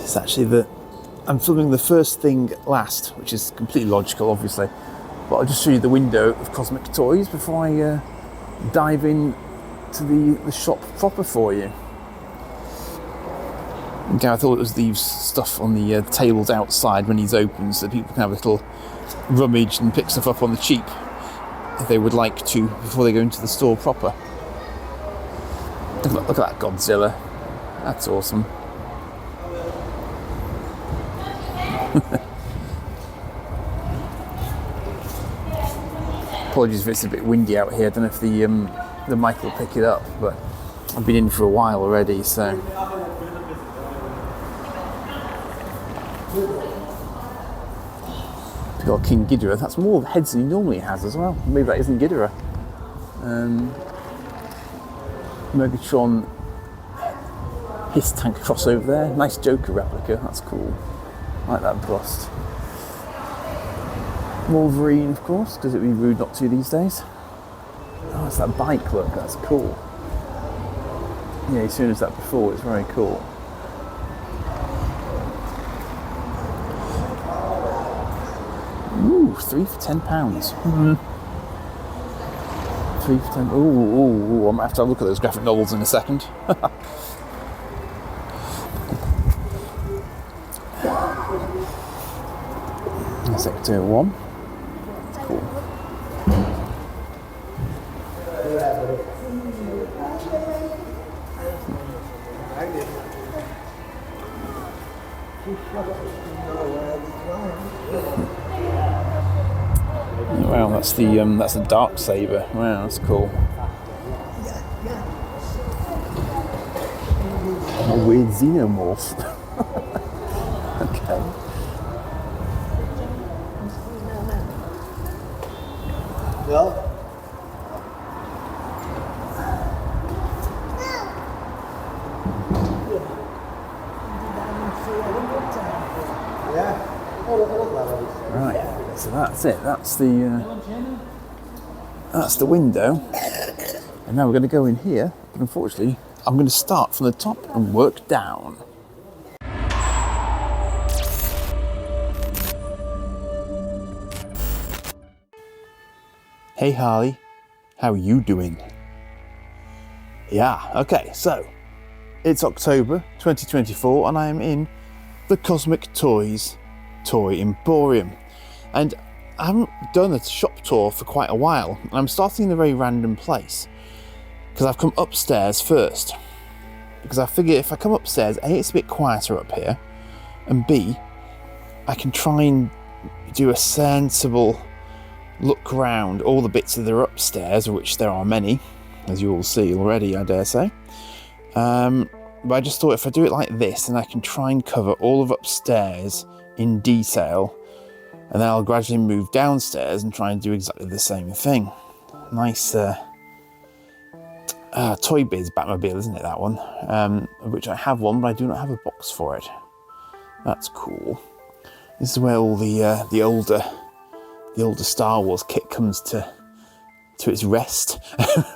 It's actually I'm filming the first thing last, which is completely logical, obviously. But I'll just show you the window of Cosmic Toys before I dive in to the shop proper for you. Okay, I thought it was leaves stuff on the tables outside when he's open, so people can have a little rummage and pick stuff up on the cheap if they would like to before they go into the store proper. Look at that Godzilla. That's awesome. Apologies if it's a bit windy out here. I don't know if the mic will pick it up, but I've been in for a while already, so. We've got King Ghidorah. That's more heads than he normally has as well. Maybe that isn't Ghidorah. Megatron Hiss tank crossover there. Nice Joker replica. That's cool. I like that bust. Wolverine, of course, because it'd be rude not to these days. Oh, it's that bike look. That's cool. Yeah, you've seen that before. It's very cool. Ooh, 3 for £10. Mm-hmm. 3 for 10. Ooh, I might have to have a look at those graphic novels in a second. Sector 1. That's cool. Wow, that's the Dark Saber. Wow, that's cool. A weird xenomorph. Okay. Well. Right, so that's it. That's the window. And now we're going to go in here. But unfortunately, I'm going to start from the top and work down. Hey Harley, how are you doing? Yeah, okay, so it's October 2024 and I am in the Cosmic Toys Toy Emporium. And I haven't done a shop tour for quite a while. And I'm starting in a very random place because I've come upstairs first. Because I figure if I come upstairs, A, it's a bit quieter up here, and B, I can try and do a sensible look around all the bits that are upstairs, of which there are many, as you all see already, I dare say. But I just thought if I do it like this, then I can try and cover all of upstairs in detail, and then I'll gradually move downstairs and try and do exactly the same thing. Nice Toy Biz Batmobile, isn't it, that one? Of which I have one, but I do not have a box for it. That's cool. This is where all the older Star Wars kit comes to its rest,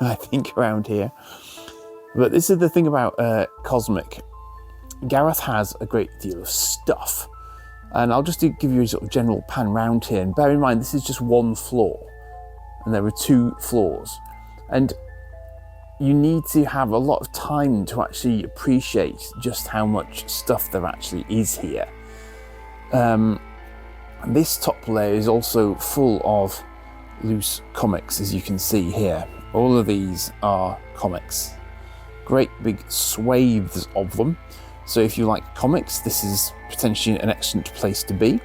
I think, around here. But this is the thing about Cosmic. Gareth has a great deal of stuff. And I'll just give you a sort of general pan round here. And bear in mind, this is just one floor. And there are 2 floors. And you need to have a lot of time to actually appreciate just how much stuff there actually is here. This top layer is also full of loose comics, as you can see here. All of these are comics. Great big swathes of them. So if you like comics, this is potentially an excellent place to be.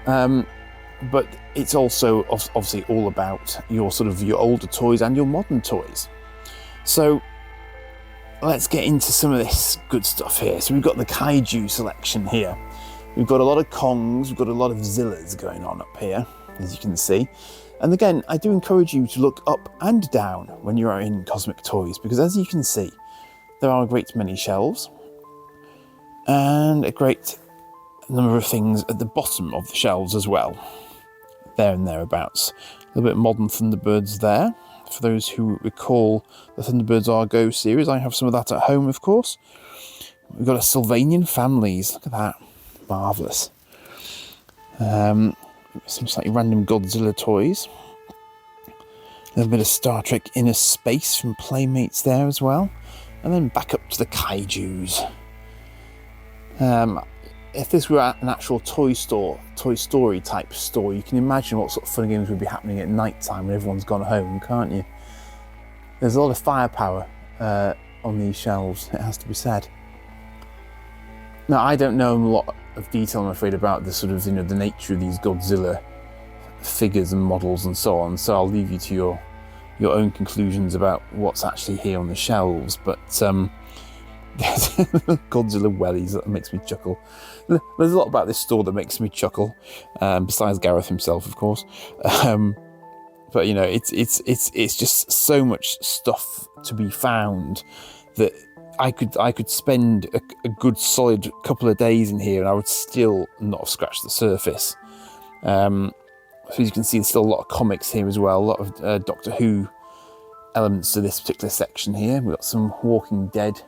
But it's also obviously all about your older toys and your modern toys. So let's get into some of this good stuff here. So we've got the Kaiju selection here. We've got a lot of Kongs, we've got a lot of Zillas going on up here, as you can see. And again, I do encourage you to look up and down when you are in Cosmic Toys, because as you can see, there are a great many shelves and a great number of things at the bottom of the shelves as well. There and thereabouts. A little bit of modern Thunderbirds there. For those who recall the Thunderbirds Argo series, I have some of that at home, of course. We've got a Sylvanian families. Look at that. Marvellous. Some slightly random Godzilla toys. A little bit of Star Trek Inner Space from Playmates there as well. And then back up to the kaijus. If this were an actual Toy Story type store, you can imagine what sort of fun games would be happening at night time when everyone's gone home, can't you? There's a lot of firepower on these shelves, it has to be said. Now, I don't know a lot of detail, I'm afraid, about the sort of, the nature of these Godzilla figures and models and so on, so I'll leave you to your own conclusions about what's actually here on the shelves. But there's Godzilla wellies, that makes me chuckle. There's a lot about this store that makes me chuckle, besides Gareth himself, of course. But it's just so much stuff to be found that I could spend a good solid couple of days in here and I would still not have scratched the surface. So as you can see, there's still a lot of comics here as well, a lot of Doctor Who elements to this particular section here. We've got some Walking Dead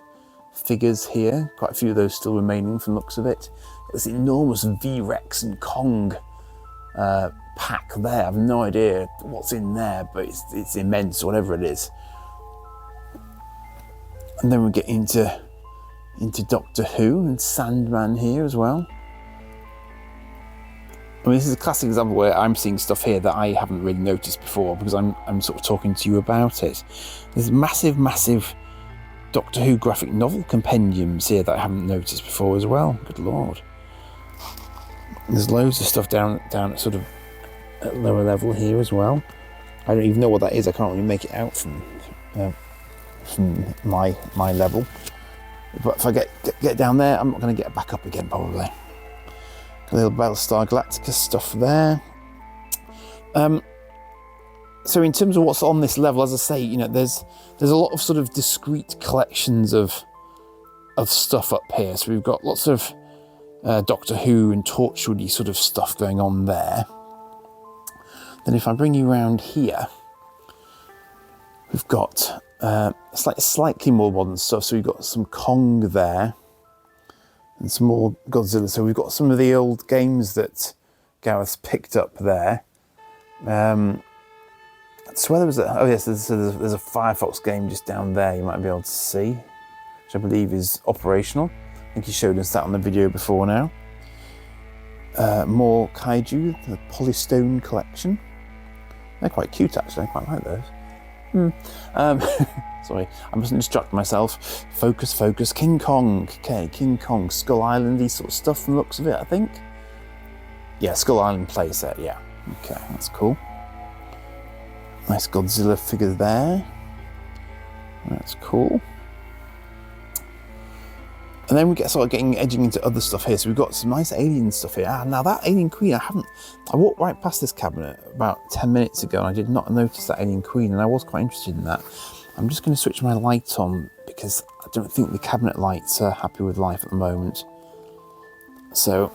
figures here, quite a few of those still remaining from the looks of it. There's an enormous V-Rex and Kong pack there. I have no idea what's in there, but it's immense, whatever it is. And then we get into Doctor Who and Sandman here as well. I mean, this is a classic example where I'm seeing stuff here that I haven't really noticed before because I'm sort of talking to you about it. There's massive Doctor Who graphic novel compendiums here that I haven't noticed before as well. Good Lord. There's loads of stuff down at sort of at lower level here as well. I don't even know what that is. I can't really make it out from my level. But if I get down there, I'm not going to get back up again probably. A little Battlestar Galactica stuff there. So in terms of what's on this level, as I say, there's a lot of sort of discrete collections of stuff up here. So we've got lots of Doctor Who and Torchwoody sort of stuff going on there. Then if I bring you around here, we've got slightly more modern stuff. So we've got some Kong there and some more Godzilla. So we've got some of the old games that Gareth's picked up there. I swear there was there's a Firefox game just down there you might be able to see, which I believe is operational. I think he showed us that on the video before now. More kaiju, the Polystone collection. They're quite cute actually, I quite like those. Sorry, I mustn't distract myself. Focus. King Kong. Okay, King Kong, Skull Island, sort of stuff from the looks of it, I think. Yeah, Skull Island playset, yeah. Okay, that's cool. Nice Godzilla figure there. That's cool. And then we get edging into other stuff here. So we've got some nice alien stuff here. Now that Alien Queen, I walked right past this cabinet about 10 minutes ago and I did not notice that Alien Queen and I was quite interested in that. I'm just going to switch my light on because I don't think the cabinet lights are happy with life at the moment. So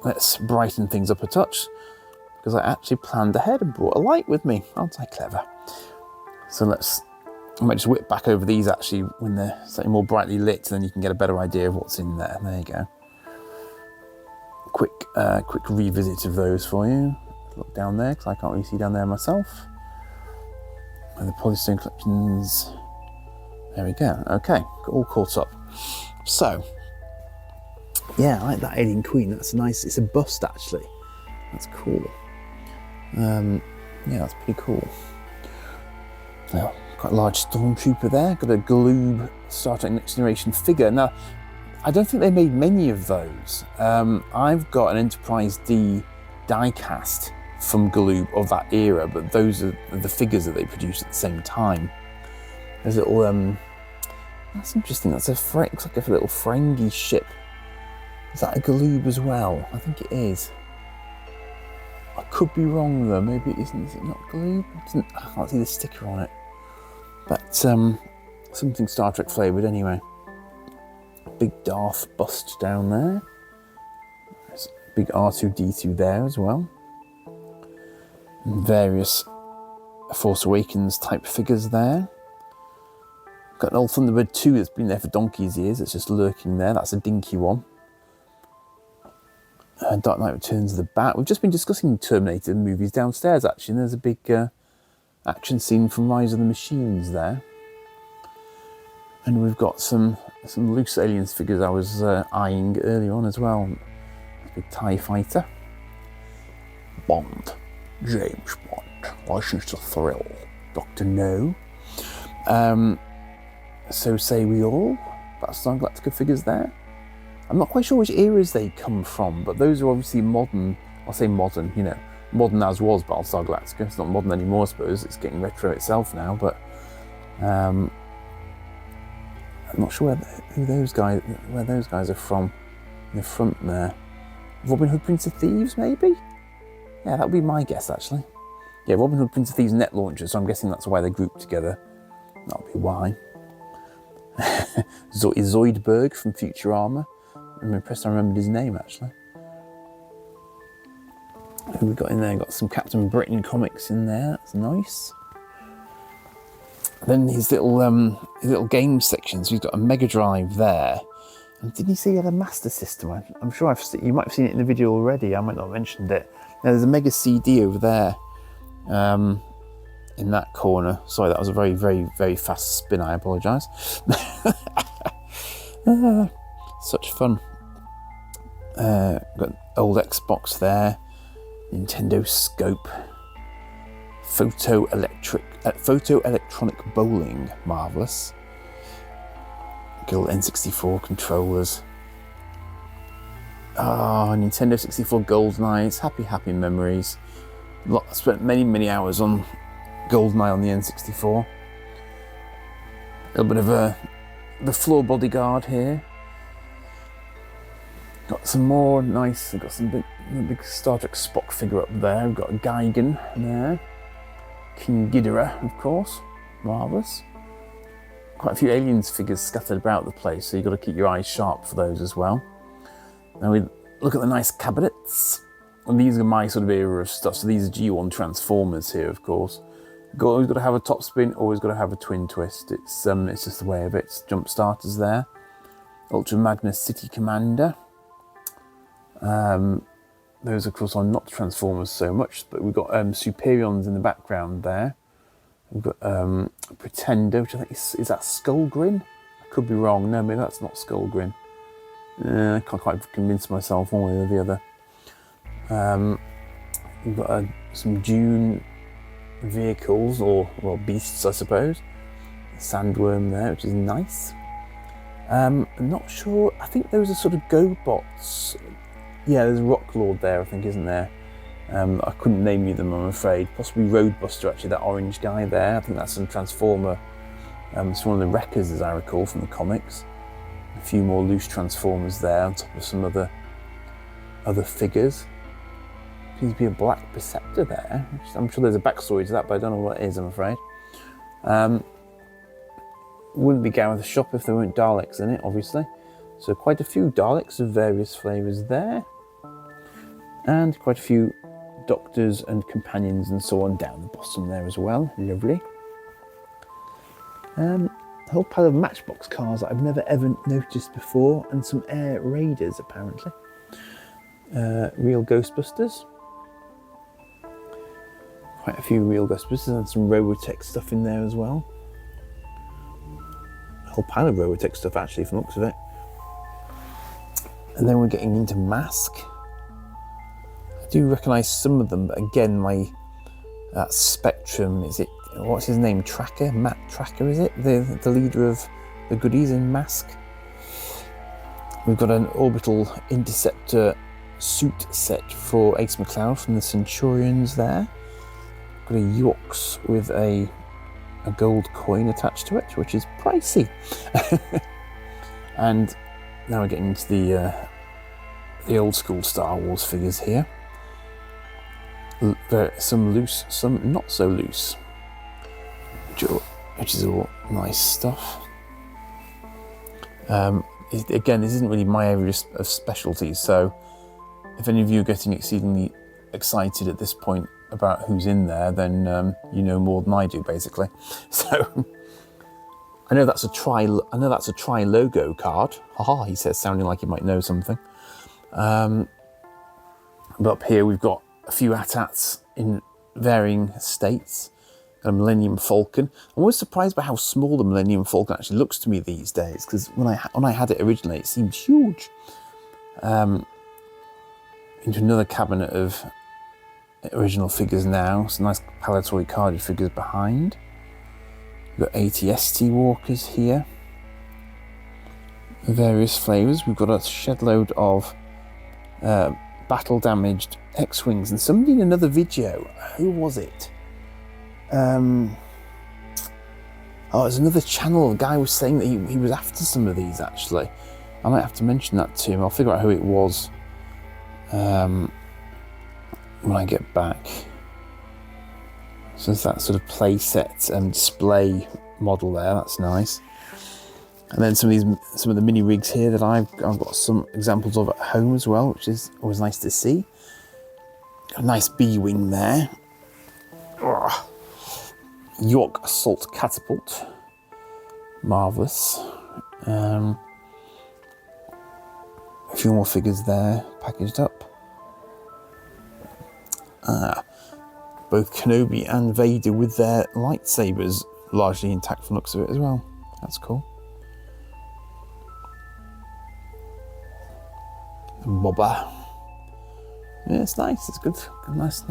let's brighten things up a touch because I actually planned ahead and brought a light with me. Aren't I clever? So I might just whip back over these actually when they're slightly more brightly lit, then you can get a better idea of what's in there. There you go. Quick revisit of those for you. Look down there because I can't really see down there myself. And the Polystone collections. There we go. Okay, all caught up. So, yeah, I like that Alien Queen. That's nice. It's a bust actually. That's cool. Yeah, that's pretty cool. Now, quite a large stormtrooper there. Got a Galoob Star Trek Next Generation figure. Now, I don't think they made many of those. I've got an Enterprise D die-cast from Galoob of that era, but those are the figures that they produced at the same time. There's a little, that's interesting. That's looks like a little Ferengi ship. Is that a Galoob as well? I think it is. I could be wrong though. Maybe it isn't. Is it not Galoob? I can't see the sticker on it. But something Star Trek flavoured anyway. Big Darth bust down there. There's a big R2-D2 there as well. And various Force Awakens type figures there. Got an old Thunderbird 2 that's been there for donkey's years. It's just lurking there. That's a dinky one. Dark Knight Returns of the Bat. We've just been discussing Terminator movies downstairs, actually. And there's a big action scene from Rise of the Machines there. And we've got some loose Aliens figures I was eyeing earlier on as well. A big TIE fighter. Bond. James Bond. License to Thrill. Dr. No. So Say We All. Battlestar Galactica figures there. I'm not quite sure which eras they come from, but those are obviously modern. I'll say modern, you know, modern as was Battlestar Galactica. It's not modern anymore, I suppose. It's getting retro itself now, but I'm not sure where those guys are from. In the front there, Robin Hood, Prince of Thieves, maybe. Yeah, that would be my guess, actually. Yeah, Robin Hood, Prince of Thieves net launcher, so I'm guessing that's why they're grouped together. That'll be why. Zoidberg from Futurama. I'm impressed I remembered his name, actually. Who we got in there? Got some Captain Britain comics in there. That's nice. Then his little game sections. We've got a Mega Drive there. And didn't he say he had a Master System? I'm sure you might have seen it in the video already. I might not have mentioned it. Now, there's a Mega CD over there. In that corner. Sorry, that was a very, very, very fast spin. I apologise. Such fun. Got old Xbox there. Nintendo Scope. Photo-electronic bowling. Marvellous. Good N64 controllers. Nintendo 64 GoldenEye. Happy memories. I spent many hours on GoldenEye on the N64. A little bit of the floor bodyguard here. Got some more nice. I've got some big Star Trek Spock figure up there. We've got a Gigan there. King Ghidorah, of course. Marvellous. Quite a few Aliens figures scattered about the place, so you've got to keep your eyes sharp for those as well. Now we look at the nice cabinets. And these are my sort of era of stuff. So these are G1 Transformers here, of course. Always got to have a top spin, always got to have a twin twist. It's just the way of it. It's jump starters there. Ultra Magnus City Commander. Those, of course, are not Transformers so much, but we've got Superions in the background there. We've got Pretender, which I think is that Skullgrin? I could be wrong. No, maybe that's not Skullgrin. I can't quite convince myself one way or the other. We've got some Dune vehicles, or beasts, I suppose. Sandworm there, which is nice. I'm not sure. I think those are sort of GoBots. Yeah, there's a Rock Lord there, I think, isn't there? I couldn't name you them, I'm afraid. Possibly Roadbuster, actually, that orange guy there. I think that's some Transformer. It's one of the Wreckers, as I recall, from the comics. A few more loose Transformers there, on top of some other figures. Seems to be a black Perceptor there. I'm sure there's a backstory to that, but I don't know what it is, I'm afraid. Wouldn't be Gareth's shop if there weren't Daleks in it, obviously. So quite a few Daleks of various flavours there. And quite a few Doctors and Companions and so on down the bottom there as well. Lovely. A whole pile of Matchbox cars that I've never ever noticed before, and some Air Raiders apparently. Real Ghostbusters. Quite a few real Ghostbusters and some Robotech stuff in there as well. A whole pile of Robotech stuff actually, from the looks of it. And then we're getting into Mask. I do recognise some of them, but again, that Spectrum, is it, what's his name, Tracker? Matt Tracker, is it? The leader of the goodies in Mask. We've got an Orbital Interceptor suit set for Ace McCloud from the Centurions there. Got a Yorks with a gold coin attached to it, which is pricey. And now we're getting into the old school Star Wars figures here. Some loose, some not so loose, which is all nice stuff. Again, this isn't really my area of specialty, so if any of you are getting exceedingly excited at this point about who's in there, then you know more than I do, basically. So I know that's a Tri logo card. Haha, he says, sounding like he might know something. But up here we've got a few AT-ATs in varying states. A Millennium Falcon. I'm always surprised by how small the Millennium Falcon actually looks to me these days, because when I had it originally, it seemed huge. Into another cabinet of original figures now. Some nice Palitoy carded figures behind. We've got ATST walkers here. Various flavours. We've got a shed load of battle damaged X-Wings, and somebody in another video, who was it? There's another channel. The guy was saying that he was after some of these actually. I might have to mention that to him. I'll figure out who it was when I get back. So there's that sort of play set and display model there. That's nice. And then some of the mini rigs here that I've got some examples of at home as well, which is always nice to see. A nice B-wing there. Ugh. York Assault Catapult. Marvellous. A few more figures there, packaged up. Both Kenobi and Vader with their lightsabers largely intact from the looks of it as well. That's cool. Boba. Yeah, it's nice. It's good. Nice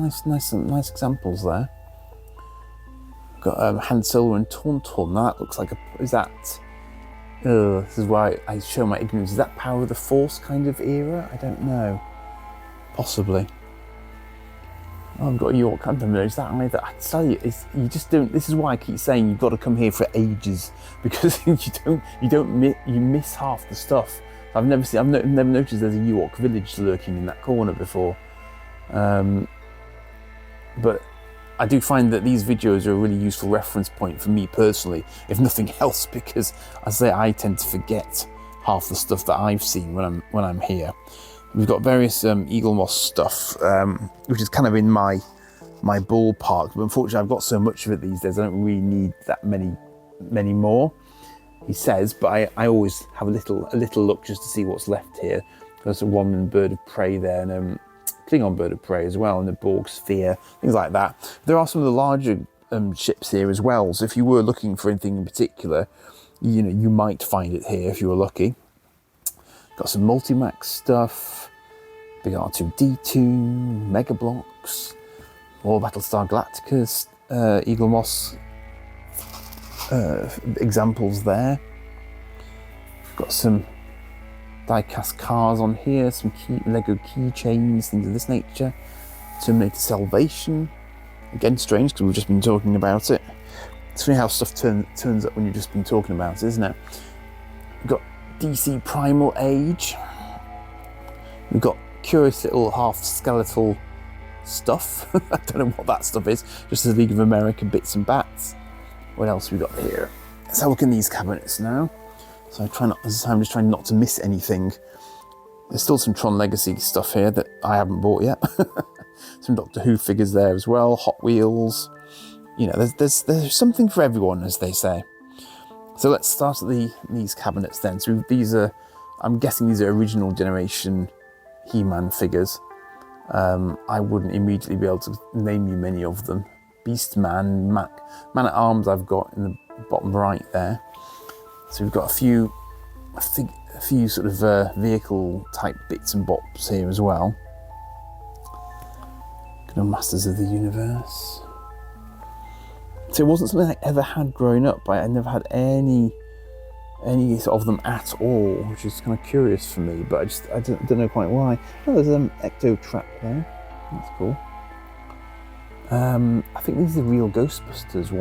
examples there. Got Han Solo and Tauntaun. Now that looks like is that? This is why I show my ignorance. Is that Power of the Force kind of era? I don't know. Possibly. Oh, I've got a York. I don't know. Is that either? I tell you, you just don't. This is why I keep saying you've got to come here for ages, because you miss half the stuff. I've never noticed there's a York village lurking in that corner before. But I do find that these videos are a really useful reference point for me personally, if nothing else, because I tend to forget half the stuff that I've seen when I'm here. We've got various Eagle Moss stuff, which is kind of in my ballpark, but unfortunately I've got so much of it these days, I don't really need that many more, he says, but I always have a little look just to see what's left here. There's a one Bird of Prey there, and Klingon Bird of Prey as well, and the Borg Sphere, things like that. There are some of the larger ships here as well, so if you were looking for anything in particular, you might find it here if you were lucky. Got some Multimax stuff, big R2-D2, Mega Blocks, more Battlestar Galactica's Eagle Moss examples there. Got some die-cast cars on here, some Lego keychains, things of this nature. Terminator Salvation. Again, strange because we've just been talking about it. It's funny how stuff turns up when you've just been talking about it, isn't it? We've got DC Primal Age. We've got curious little half-skeletal stuff. I don't know what that stuff is. Just the League of America bits and bats. What else we got here? Let's have a look in these cabinets now. So I'm just trying not to miss anything. There's still some Tron Legacy stuff here that I haven't bought yet. Some Doctor Who figures there as well. Hot Wheels. There's something for everyone, as they say. So let's start at these cabinets then. So I'm guessing these are original generation He-Man figures. I wouldn't immediately be able to name you many of them. Beastman, Man-at-Arms I've got in the bottom right there. So we've got a few sort of vehicle type bits and bops here as well. Masters of the Universe. So it wasn't something I ever had growing up. I never had any of them at all, which is kind of curious for me, but I don't know quite why. Oh, there's an Ecto Trap there. That's cool. I think these are real Ghostbusters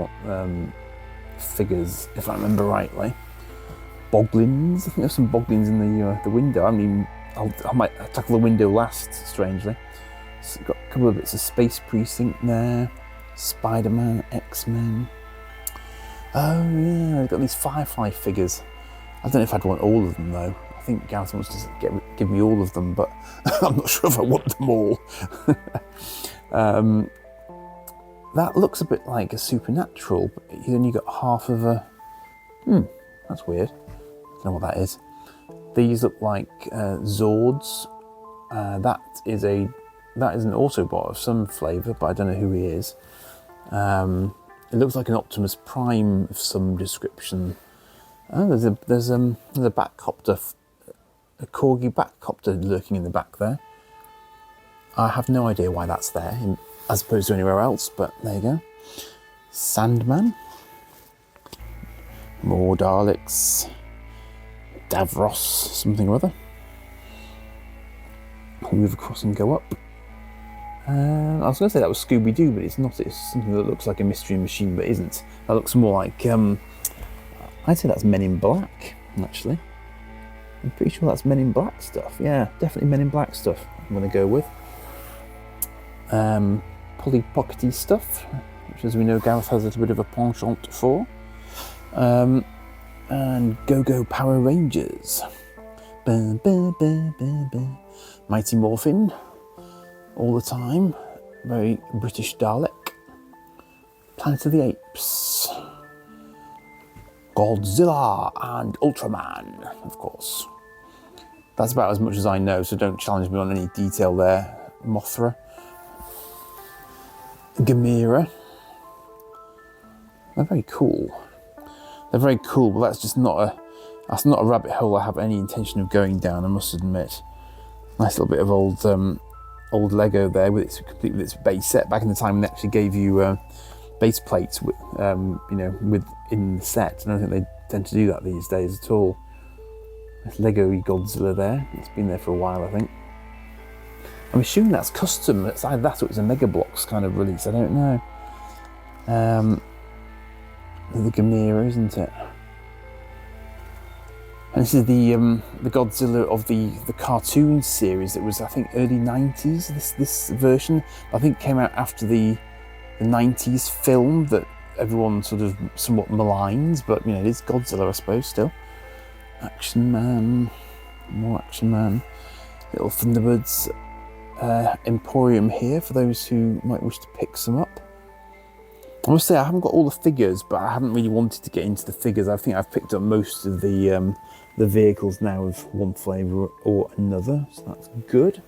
figures, if I remember rightly. Boglins. I think there's some Boglins in the window. I might tackle the window last, strangely. So got a couple of bits of Space Precinct there. Spider-Man, X-Men. Oh yeah, I've got these Firefly figures. I don't know if I'd want all of them though. I think Gareth wants to give me all of them, but I'm not sure if I want them all. That looks a bit like a Supernatural, but you only got half of a That's weird. I don't know what that is. These look like Zords. That is an Autobot of some flavour, but I don't know who he is. It looks like an Optimus Prime of some description. Oh, there's a Batcopter, a Corgi Batcopter lurking in the back there. I have no idea why that's there, as opposed to anywhere else, but there you go. Sandman. More Daleks. Davros, something or other. Move across and go up. I was going to say that was Scooby-Doo, but it's not. It's something that looks like a mystery machine, but isn't. That looks more like, I'd say that's Men in Black, actually. I'm pretty sure that's Men in Black stuff. Yeah, definitely Men in Black stuff I'm going to go with. Polly Pockety stuff, which, as we know, Gareth has a little bit of a penchant for. And Go-Go Power Rangers. Ba, ba, ba, ba, ba. Mighty Morphin. All the time. Very British Dalek. Planet of the Apes. Godzilla and Ultraman, of course. That's about as much as I know, so don't challenge me on any detail there. Mothra. Gamera. They're very cool. They're very cool, but that's not a rabbit hole I have any intention of going down, I must admit. Nice little bit of old Lego there with its base set. Back in the time when they actually gave you base plates with in the set. I don't think they tend to do that these days at all. There's Lego Godzilla there. It's been there for a while, I think. I'm assuming that's custom. It's either that or it's a Mega Bloks kind of release. I don't know. The Gamera, isn't it? And this is the Godzilla of the cartoon series that was, I think, early 90s. This version, I think, came out after the 90s film that everyone sort of somewhat maligns, but it is Godzilla, I suppose, still. Action Man, more Action Man. Little Thunderbirds Emporium here for those who might wish to pick some up. I must say I haven't got all the figures, but I haven't really wanted to get into the figures. I think I've picked up most of the vehicles now of one flavour or another, so that's good.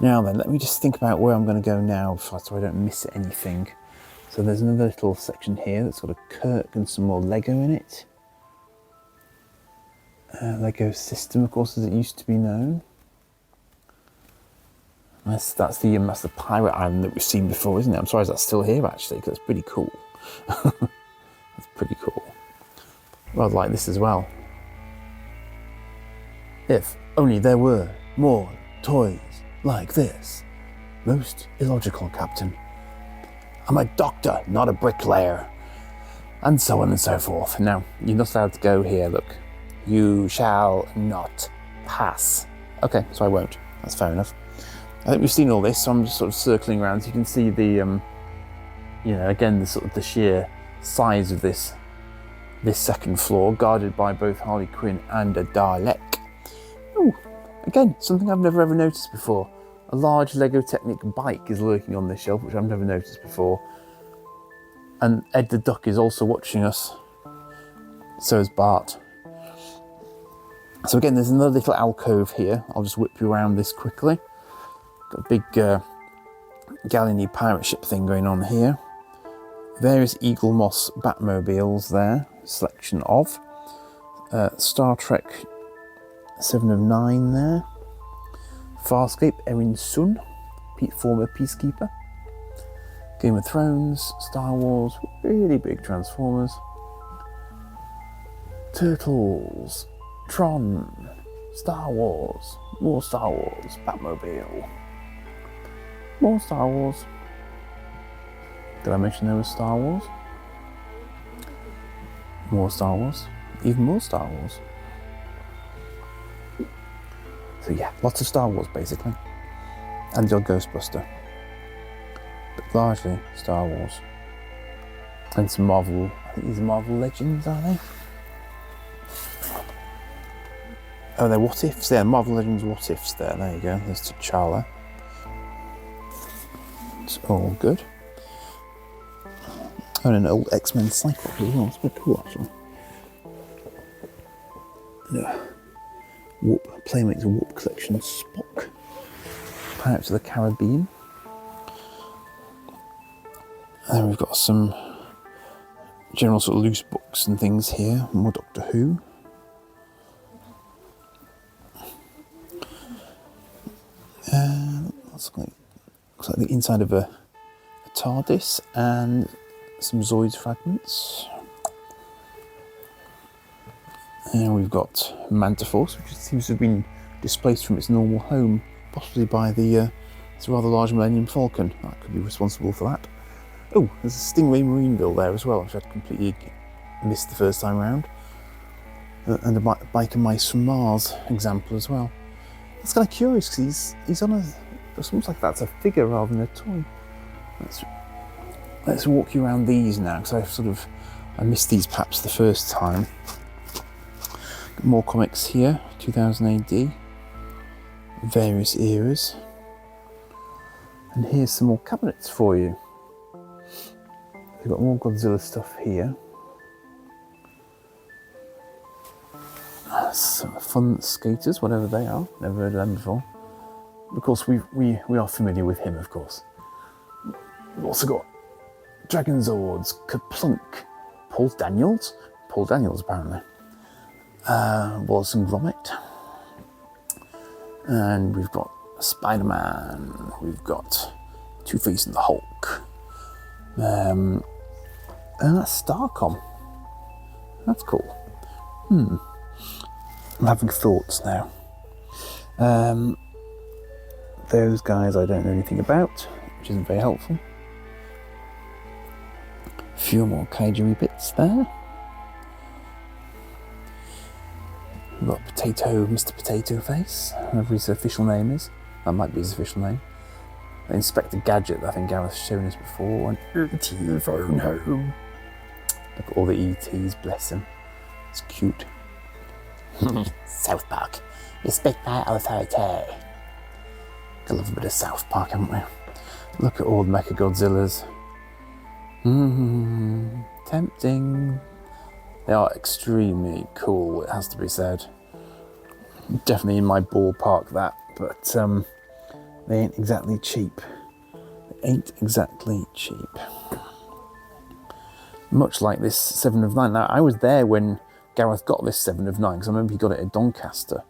Now then, let me just think about where I'm going to go now so I don't miss anything. So there's another little section here that's got a Kirk and some more Lego in it. Lego System, of course, as it used to be known. That's the pirate island that we've seen before, isn't it? I'm sorry that's still here, actually, because it's pretty cool. That's pretty cool. Well, I'd like this as well. If only there were more toys like this. Most illogical, Captain. I'm a doctor, not a bricklayer. And so on and so forth. Now, you're not allowed to go here, look. You shall not pass. Okay, so I won't. That's fair enough. I think we've seen all this, so I'm just sort of circling around. So you can see the, again, the sheer size of this second floor, guarded by both Harley Quinn and a Dalek. Oh, again, something I've never ever noticed before. A large Lego Technic bike is lurking on this shelf, which I've never noticed before. And Ed the Duck is also watching us. So is Bart. So again, there's another little alcove here. I'll just whip you around this quickly. Got a big Galley pirate ship thing going on here. Various Eagle Moss Batmobiles there. Selection of. Star Trek 7 of 9 there. Farscape, Erin Sun, former Peacekeeper. Game of Thrones, Star Wars, really big Transformers. Turtles, Tron, Star Wars, more Star Wars, Batmobile. More Star Wars. Did I mention there was Star Wars? More Star Wars. Even more Star Wars. So yeah, lots of Star Wars basically. And your Ghostbuster. But largely Star Wars. And some Marvel, I think these are Marvel Legends, are they? Oh, they're What Ifs there, Marvel Legends What Ifs there you go, there's T'Challa. It's all good. found an old X-Men Cyclops as well. It's quite cool, actually. Yeah. Warp, Playmates Warp Collection Spock. Pirates of the Caribbean. And then we've got some general sort of loose books and things here. More Doctor Who. Looks like the inside of a TARDIS and some Zoids fragments. And we've got Mantiforce, which seems to have been displaced from its normal home, possibly by the it's a rather large Millennium Falcon. That could be responsible for that. Oh, there's a Stingray Marineville there as well, which I'd completely missed the first time around. And a Biker Mice from Mars example as well. It's kind of curious because he's on a. It's almost like that's a figure rather than a toy. Let's walk you around these now because I missed these perhaps the first time. More comics here, 2000 AD, various eras. And here's some more cabinets for you. We've got more Godzilla stuff here. Some fun skaters, whatever they are. Never heard of them before. Of course, we are familiar with him, of course. We've also got Dragon Zords, Kerplunk, Paul Daniels, apparently. Wallace and Gromit. And we've got Spider-Man, we've got Two-Face and the Hulk. And that's Starcom. That's cool. I'm having thoughts now. Those guys I don't know anything about, which isn't very helpful. A few more kaiju bits there. We've got Mr. Potato Face, whatever his official name is. That might be his official name. Inspector Gadget, I think Gareth's shown us before. And E.T. phone home. Look at all the E.T.s, bless him. It's cute. South Park. Respect my authority. I love a bit of South Park, haven't we? Look at all the Mecha Godzillas. Tempting. They are extremely cool, it has to be said. Definitely in my ballpark, that, but they ain't exactly cheap. Much like this 7 of 9. Now, I was there when Gareth got this 7 of 9, because I remember he got it at Doncaster.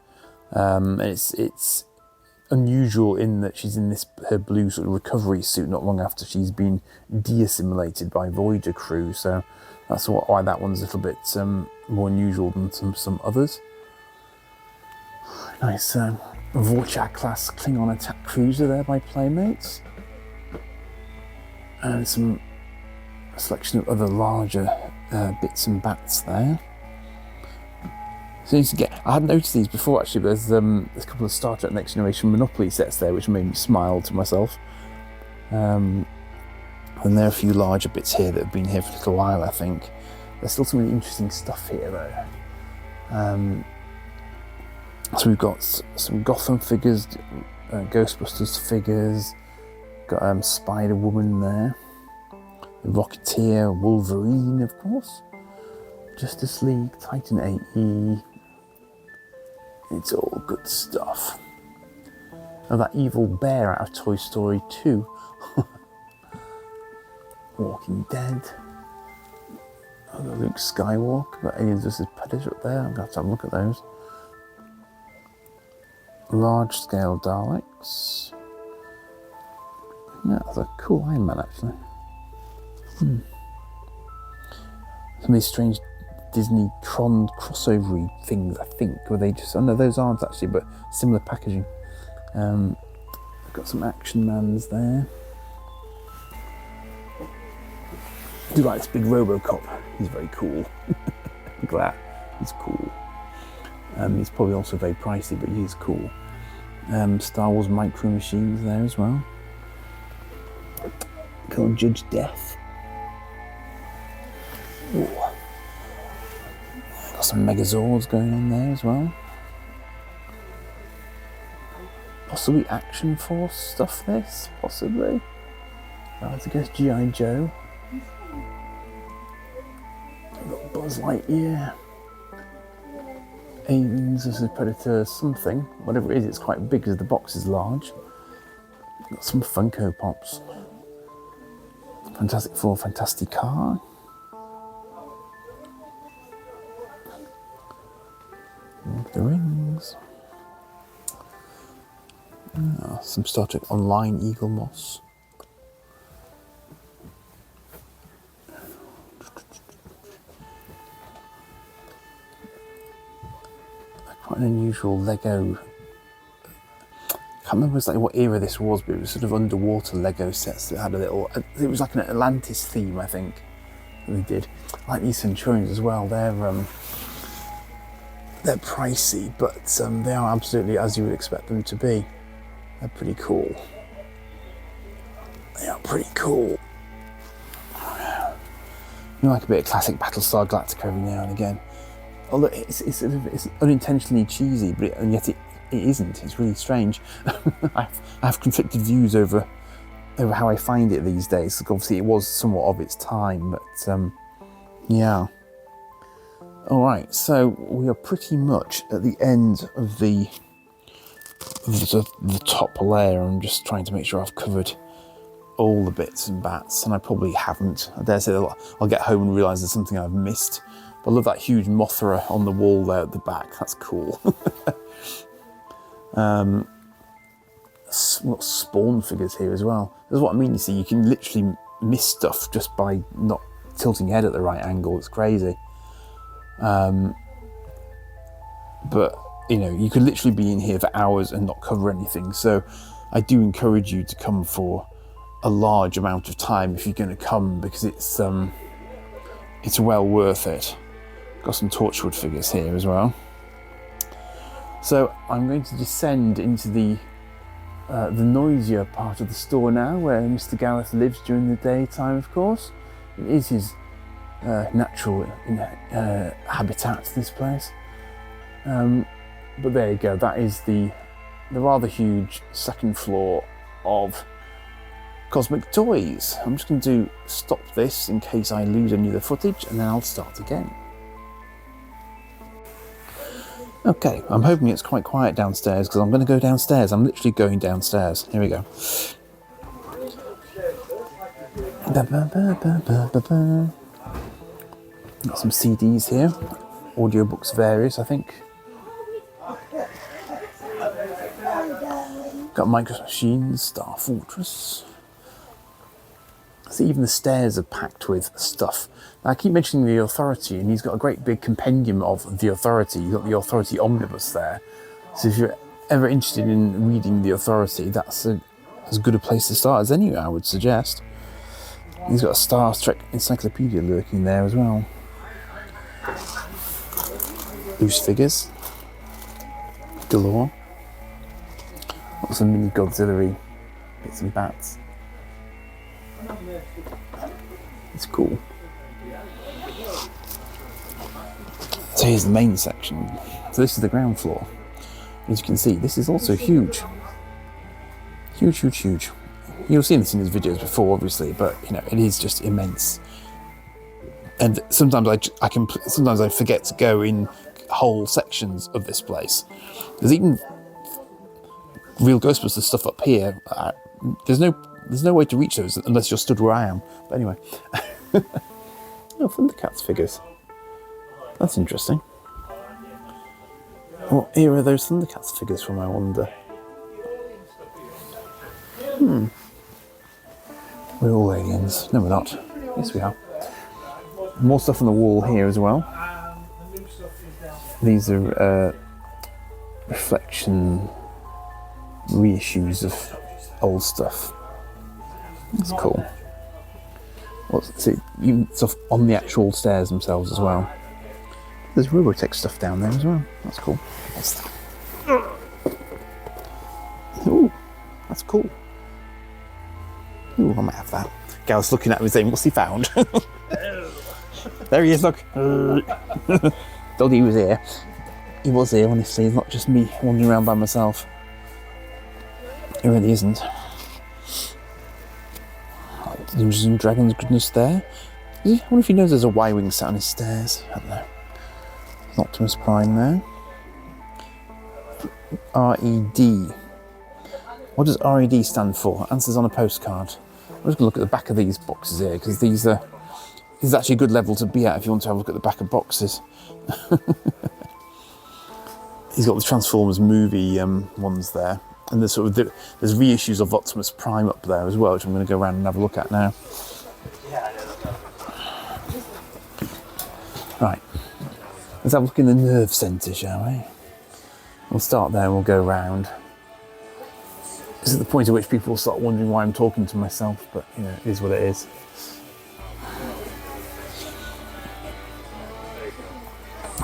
And it's unusual in that she's in her blue sort of recovery suit not long after she's been de-assimilated by Voyager crew, so that's why that one's a little bit more unusual than some others. Nice Vorchak class Klingon attack cruiser there by Playmates. And a selection of other larger bits and bats there. So I hadn't noticed these before actually, but there's a couple of Star Trek Next Generation Monopoly sets there which made me smile to myself. And there are a few larger bits here that have been here for a little while, I think. There's still some really interesting stuff here though. So we've got some Gotham figures, Ghostbusters figures, got Spider-Woman there, the Rocketeer, Wolverine of course, Justice League, Titan AE. It's all good stuff. Oh, that evil bear out of Toy Story 2. Walking Dead. I've got Luke Skywalker, got Alien vs Predator up there. I'm going to have a look at those. Large scale Daleks. Yeah, that's a cool Iron Man actually. Some of these strange Disney Tron crossover things, I think, where they just, oh no, those aren't actually, but similar packaging. I've got some Action Mans there. I do like this big Robocop, he's very cool. Look at that, he's cool. He's probably also very pricey, but he is cool. Star Wars Micro Machines there as well. Called Judge Death. Ooh. Got some Megazords going on there as well. Possibly Action Force stuff this, possibly. I would guess G.I. Joe. Buzz Lightyear, Aliens vs Predator, something, whatever it is, it's quite big because the box is large. Got some Funko Pops. Fantastic Four, Fantastic Car. Lord of the Rings. Some Star Trek Online Eagle Moss. Quite an unusual Lego. I can't remember exactly what era this was, but it was sort of underwater Lego sets that had a little. It was like an Atlantis theme, I think. That they did. I like these Centurions as well. They're pricey, but they are absolutely as you would expect them to be. They're pretty cool. They are pretty cool. You like a bit of classic Battlestar Galactica every now and again. Although it's unintentionally cheesy, and yet it isn't. It's really strange. I have conflicted views over how I find it these days. Obviously, it was somewhat of its time, but yeah. All right, so we are pretty much at the end of the top layer. I'm just trying to make sure I've covered all the bits and bats, and I probably haven't. I dare say I'll get home and realise there's something I've missed. But I love that huge Mothra on the wall there at the back. That's cool. Got Spawn figures here as well. That's what I mean. You see, you can literally miss stuff just by not tilting your head at the right angle. It's crazy. But you know, you could literally be in here for hours and not cover anything. So I do encourage you to come for a large amount of time if you're going to come, because it's well worth it. Got some Torchwood figures here as well. So I'm going to descend into the noisier part of the store now, where Mr. Gareth lives during the daytime, of course. It is his natural habitat, this place. But there you go, that is the rather huge second floor of Cosmic Toys. I'm just going to stop this in case I lose any of the footage, and then I'll start again. Okay, I'm hoping it's quite quiet downstairs, because I'm going to go downstairs. I'm literally going downstairs. Here we go. Got some CDs here. Audiobooks various, I think. Got Micro Machines, Star Fortress. See, even the stairs are packed with stuff. Now, I keep mentioning the Authority, and he's got a great big compendium of the Authority. You've got the Authority Omnibus there. So if you're ever interested in reading the Authority, that's as good a place to start as any, I would suggest. He's got a Star Trek encyclopedia lurking there as well. Loose figures galore. Lots of mini Godzilla-y bits and bats. It's cool. So here's the main section. So this is the ground floor. As you can see, this is also huge. Huge, huge, huge. You'll see this in his videos before, obviously, but you know, it is just immense. And sometimes sometimes I forget to go in whole sections of this place. There's even real Ghostbusters stuff up here. There's no way to reach those unless you're stood where I am. But anyway. Oh, Thundercats figures. That's interesting. What era are those Thundercats figures from, I wonder? We're all aliens. No, we're not. Yes, we are. More stuff on the wall here as well. These are reflection reissues of old stuff. That's cool. What's it? Stuff on the actual stairs themselves as well. There's Robotech stuff down there as well. That's cool. What's that? Ooh, that's cool. Ooh, I might have that. Gareth's looking at me saying, "What's he found?" There he is, look. Thought he was here. He was here, honestly. It's not just me wandering around by myself. It really isn't. Dungeons and Dragons goodness there. I wonder if he knows there's a Y-wing sat on his stairs. I don't know. Optimus Prime there. RED. What does RED stand for? Answers on a postcard. I'm just going to look at the back of these boxes here, because this is actually a good level to be at if you want to have a look at the back of boxes. He's got the Transformers movie ones there, and there's there's reissues of Optimus Prime up there as well, which I'm going to go around and have a look at now. Right, let's have a look in the nerve centre, shall we? We'll start there and we'll go round. This is the point at which people start wondering why I'm talking to myself, but you know, it is what it is.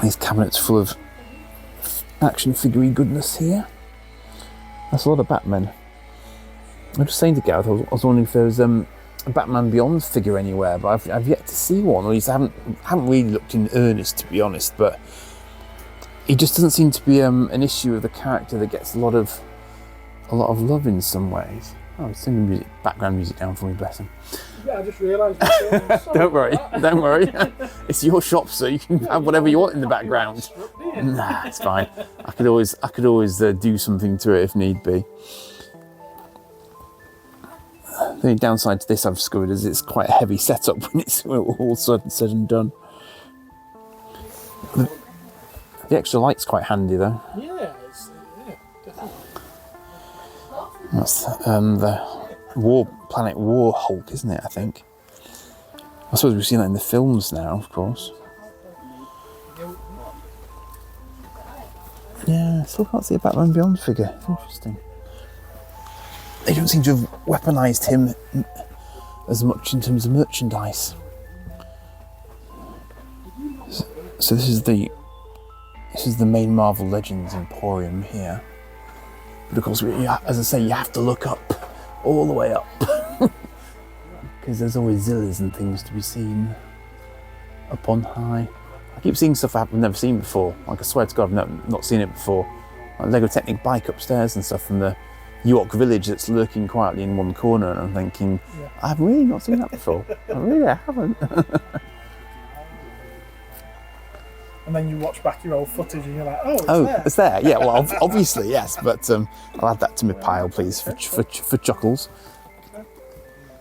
These cabinets full of action figure goodness here. That's a lot of Batman. I'm just saying to Gareth, I was wondering if there was a Batman Beyond figure anywhere, but I've yet to see one, or at least I haven't really looked in earnest, to be honest. But he just doesn't seem to be an issue of the character that gets a lot of love in some ways. Oh, he's singing music, background music down for me, bless him. Yeah, I just realised. Don't worry. It's your shop, so you can have whatever you want in the background. Nah, it's fine. I could always do something to it if need be. The only downside to this I've discovered is it's quite a heavy setup when it's all said and done. The extra light's quite handy though. Yeah, definitely. That's the Planet War Hulk, isn't it, I think? I suppose we've seen that in the films now, of course. Yeah, I still can't see a Batman Beyond figure. Interesting. They don't seem to have weaponised him as much in terms of merchandise. So this is the main Marvel Legends Emporium here. But of course, as I say, you have to look up, all the way up. Because there's always Zillas and things to be seen up on high. I keep seeing stuff I've never seen before. Like, I swear to God, I've not seen it before. Like Lego Technic bike upstairs and stuff from the York Village that's lurking quietly in one corner, and I'm thinking, yeah. I've really not seen that before. I haven't. And then you watch back your old footage and you're like, it's there. Yeah, well, obviously, yes, but I'll add that to my pile, please, for chuckles.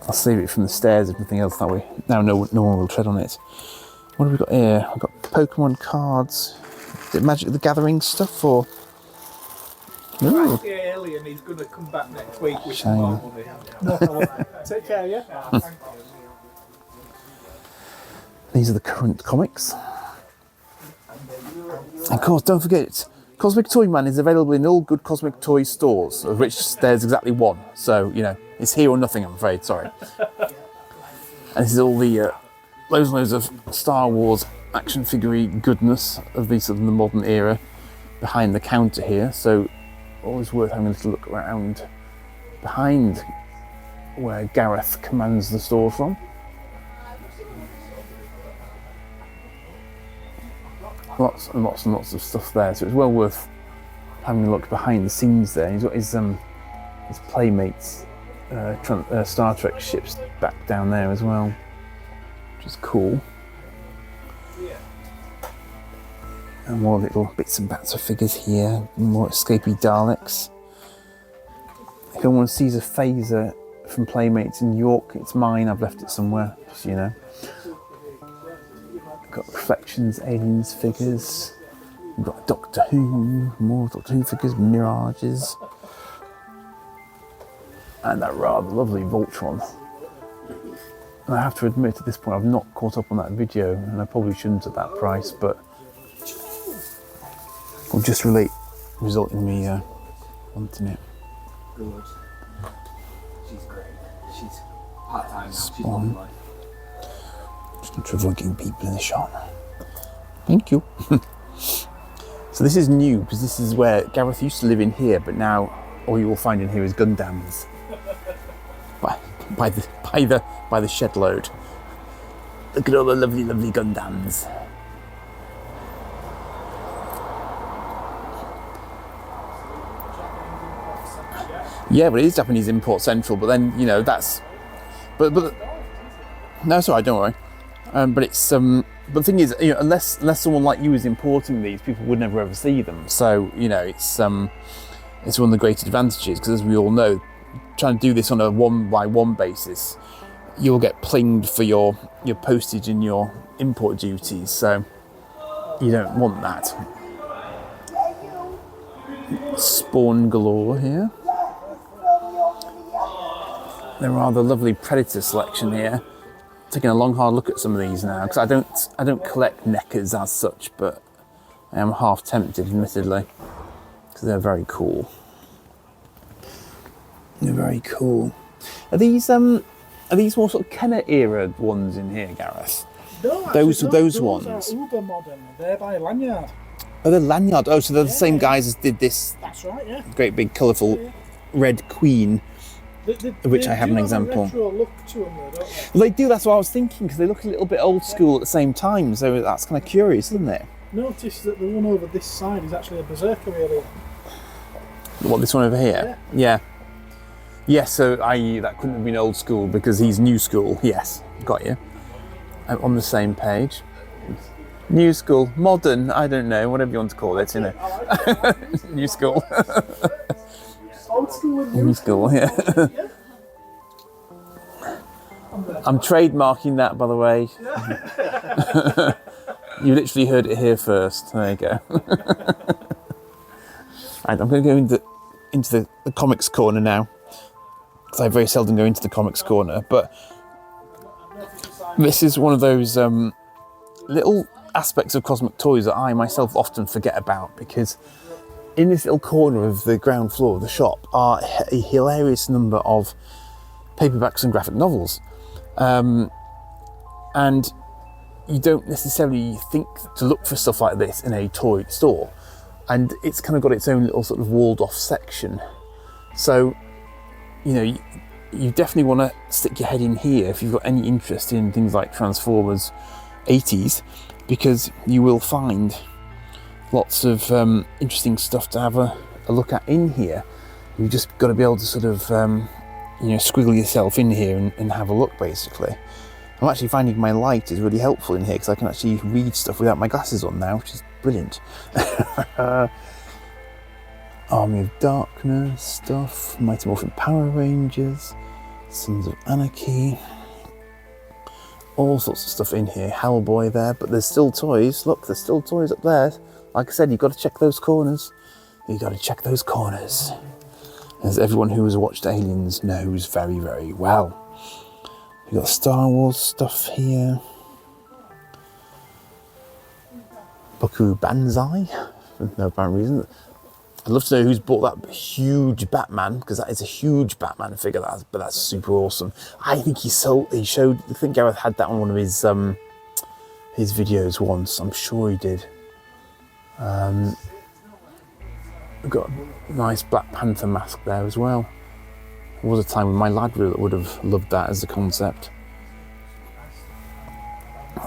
I'll save it from the stairs and everything else that way. Now no one will tread on it. What have we got here? I've got Pokemon cards. Is it Magic the Gathering stuff, or? Right, Alien, he's going to come back next week with some more money. Take care, yeah? These are the current comics. And of course, don't forget, Cosmic Toy Man is available in all good Cosmic Toy stores, of which there's exactly one. So, you know, it's here or nothing, I'm afraid, sorry. And this is all the loads and loads of Star Wars action figure goodness of the modern era behind the counter here. So, always worth having a little look around behind where Gareth commands the store from. Lots and lots and lots of stuff there, so it's well worth having a look behind the scenes there. He's got his Playmates Star Trek ships back down there as well, which is cool. And more little bits and bats of figures here, more escapee Daleks. If anyone wants to seize a phaser from Playmates in York, it's mine, I've left it somewhere, just so you know. Got Reflections, Aliens figures. We've got Doctor Who, more Doctor Who figures, Mirages. And that rather lovely Voltron. And I have to admit at this point I've not caught up on that video, and I probably shouldn't at that price, but will just result in me wanting it. Good. She's great. She's part-time now. Spawn. Just revoking people in the shop. Thank you. So this is new, because this is where Gareth used to live in here, but now all you will find in here is Gundams. By the shed load. Look at all the lovely, lovely Gundams. Yeah, but it is Japanese Import Central, but then, you know, that's... But no, it's all right, don't worry. But it's but the thing is, you know, unless someone like you is importing these, people would never ever see them. So you know, it's one of the great advantages, because as we all know, trying to do this on a 1-by-1 basis, you'll get plinged for your postage and your import duties. So you don't want that. Spawn galore here. There are the lovely predator selection here. Taking a long hard look at some of these now, because I don't collect neckers as such, but I am half tempted, admittedly, because they're very cool. They're very cool. Are these more sort of Kenner era ones in here, Gareth? No, actually, those ones ones. are uber modern. They're by Lanyard. Oh, they're Lanyard. Oh, so they're the same guys as did this. That's right, yeah. Great big colourful red queen. Of which I have an example. They do have a retro look to them though, don't they? Well, they do, that's what I was thinking, because they look a little bit old school at the same time, so that's kind of curious, isn't it? Notice that the one over this side is actually a berserker really. What, this one over here? Yeah. Yes, so i.e. that couldn't have been old school because he's new school. Yes, got you. I'm on the same page. New school, modern, I don't know, whatever you want to call it, you know. New school. Old school and New school, yeah. I'm trademarking that, by the way. You literally heard it here first. There you go. Right, I'm going to go into the comics corner now, because I very seldom go into the comics corner. But this is one of those little aspects of Cosmic Toys that I myself often forget about, because in this little corner of the ground floor of the shop are a hilarious number of paperbacks and graphic novels. And you don't necessarily think to look for stuff like this in a toy store. And it's kind of got its own little sort of walled off section. So, you know, you definitely want to stick your head in here if you've got any interest in things like Transformers 80s, because you will find lots of interesting stuff to have a look at in here. You've just got to be able to sort of, you know, squiggle yourself in here and have a look, basically. I'm actually finding my light is really helpful in here, because I can actually read stuff without my glasses on now, which is brilliant. Army of Darkness stuff, Mighty Morphin Power Rangers, Sons of Anarchy, all sorts of stuff in here. Hellboy there, but there's still toys. Look, there's still toys up there. Like I said, you've got to check those corners. You've got to check those corners, as everyone who has watched Aliens knows very, very well. You've got Star Wars stuff here. Buckaroo Banzai, for no apparent reason. I'd love to know who's bought that huge Batman, because that is a huge Batman figure, but that's super awesome. I think he showed, I think Gareth had that on one of his videos once, I'm sure he did. We've got a nice Black Panther mask there as well. There was a time when my lad would have loved that as a concept.